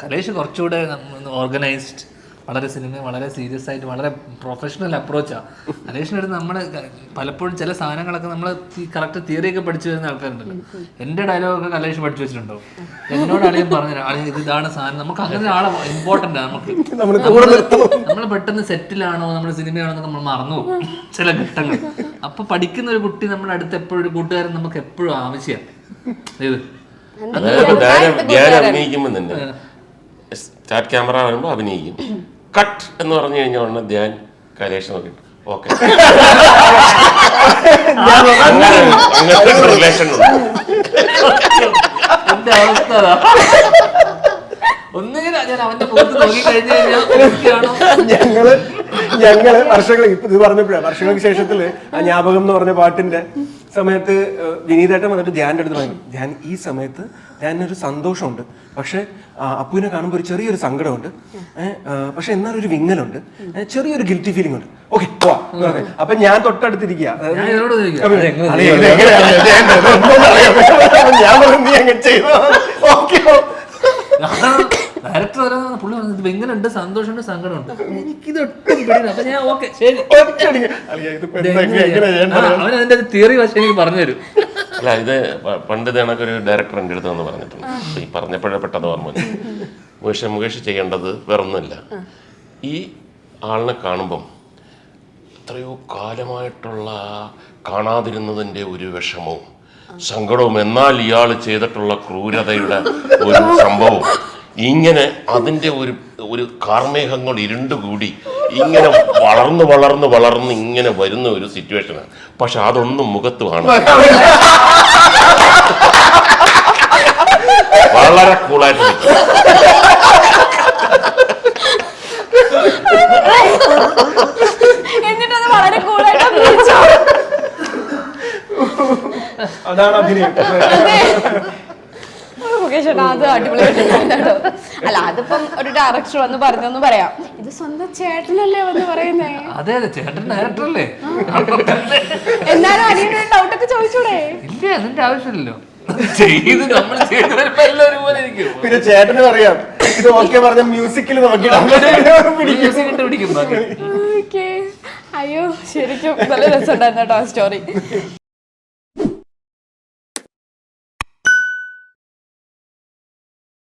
കലേഷ് കുറച്ചുകൂടെ ഓർഗനൈസ്ഡ്, വളരെ സിനിമ വളരെ സീരിയസ് ആയിട്ട് വളരെ പ്രൊഫഷണൽ അപ്രോച്ചാണ് കലേഷിൻ്റെ അടുത്ത്. നമ്മൾ പലപ്പോഴും ചില സാധനങ്ങളൊക്കെ നമ്മൾ കറക്റ്റ് തിയറിയൊക്കെ പഠിച്ചു വരുന്ന ആൾക്കാരുണ്ടല്ലോ. എൻ്റെ ഡയലോഗൊക്കെ കലേഷ് പഠിച്ചു വെച്ചിട്ടുണ്ടോ? എന്നോട് അളിയൻ പറഞ്ഞു, അളിയ ഇതാണ് സാധനം. നമുക്ക് അങ്ങനെ ആളെ ഇമ്പോർട്ടൻ്റ് ആണ്. നമ്മൾ പെട്ടെന്ന് സെറ്റിലാണോ നമ്മൾ സിനിമയാണോ എന്നൊക്കെ നമ്മൾ മറന്നു പോകും ചില ഘട്ടങ്ങൾ. അപ്പോൾ പഠിക്കുന്ന ഒരു കുട്ടി നമ്മുടെ അടുത്ത് എപ്പോഴും, ഒരു കൂട്ടുകാരൻ നമുക്ക് എപ്പോഴും ആവശ്യമാണ്. ഇത് അഭിനയിക്കുമ്പോൾ തന്നെ സ്റ്റാർട്ട് ക്യാമറ വരുമ്പോൾ അഭിനയിക്കും, കട്ട് എന്ന് പറഞ്ഞു കഴിഞ്ഞ ഉടനെ ധ്യാൻ കലേഷ് നോക്കി ഓക്കെ, അങ്ങനത്തെ റിലേഷൻ ഉണ്ട്. എന്റെ അവസ്ഥ ഒന്നുകിൽ ഞാൻ അവന്റെ മുഖത്ത് നോക്കി കഴിഞ്ഞു കഴിഞ്ഞാൽ ഞങ്ങള് വർഷങ്ങൾ ഇത് പറഞ്ഞപ്പോഴാണ്, വർഷങ്ങൾക്ക് ശേഷത്തില് ആ ജ്ഞാപകം എന്ന് പറഞ്ഞ പാട്ടിന്റെ സമയത്ത് വിനീതേട്ടൻ വന്നിട്ട് ധ്യാൻ്റെ അടുത്ത് പറഞ്ഞു, ധ്യാൻ ഈ സമയത്ത് ധ്യാനൊരു സന്തോഷമുണ്ട്, പക്ഷെ അപ്പുവിനെ കാണുമ്പോൾ ഒരു ചെറിയൊരു സങ്കടമുണ്ട്, പക്ഷെ എന്നാലൊരു വിങ്ങലുണ്ട്, ചെറിയൊരു ഗിൽറ്റി ഫീലിംഗ് ഉണ്ട്. ഓക്കെ പോവാ. അപ്പൊ ഞാൻ തൊട്ടടുത്തിരിക്കുക, ഞാൻ പറഞ്ഞു നീ അങ്ങനെ ചെയ്തു. ഓക്കെ ഡയറക്ടർ പുള്ളി പറഞ്ഞത് എങ്ങനെയുണ്ട്, സന്തോഷമുണ്ട്, സങ്കടമുണ്ട്. എനിക്കിത് ഒട്ടും പിടിയില്ല. അപ്പൊ ഞാൻ ഓക്കെ ശരി, അവൻ അതിന്റെ തിയറി വശം എനിക്ക് പറഞ്ഞു തരും. അല്ല, ഇത് പണ്ട് കണക്കൊരു ഡയറക്ടർ എൻ്റെ അടുത്ത് വന്ന് പറഞ്ഞിട്ടുണ്ട്. ഈ പറഞ്ഞപ്പോഴേ പെട്ടെന്ന് ഓർമ്മ മുകേഷ് ചെയ്യേണ്ടത് വേറൊന്നുമില്ല, ഈ ആളിനെ കാണുമ്പം എത്രയോ കാലമായിട്ടുള്ള കാണാതിരുന്നതിൻ്റെ ഒരു വിഷമവും സങ്കടവും, എന്നാൽ ഇയാൾ ചെയ്തിട്ടുള്ള ക്രൂരതയുടെ ഒരു സംഭവവും, ഇങ്ങനെ അതിൻ്റെ ഒരു കാർമേഘങ്ങൾ ഇരുണ്ടുകൂടി ഇങ്ങനെ വളർന്ന് വളർന്ന് വളർന്ന് ഇങ്ങനെ വരുന്ന ഒരു സിറ്റുവേഷനാണ്. പക്ഷെ അതൊന്നും മുഖത്ത് കാണും, വളരെ കൂളായിട്ട് നിൽക്കും. അതാണ് അഭിനയം. അത് അടിപൊളിയായിട്ടുണ്ടോ? അല്ല, അതിപ്പം ഒരു ഡയറക്ടർ വന്ന് പറഞ്ഞെന്ന് പറയാം, ഇത് സ്വന്തം ചേട്ടനല്ലേ വന്ന് പറയുന്നേ. അതെ അതെ, ചേട്ടൻ ഡയറക്ടറല്ലേ. എന്നാലും അനിയുടെ ഡൗട്ടൊക്കെ ചോദിച്ചൂടെ? ഇല്ല, അതിന്റെ ആവശ്യമില്ലല്ലോ. ചെയ്ത് നമ്മൾ ചെയ്ത് വരുമ്പോ എല്ലാവരും പോലെ ഇരിക്കും. പിന്നെ ചേട്ടന് പറയാം, ഇത് ഓക്കെ പറഞ്ഞ മ്യൂസിക്കിൽ പിടിക്കും. അയ്യോ, ശരിക്കും നല്ല രസമുണ്ടായിരുന്നു കേട്ടോ ആ സ്റ്റോറി.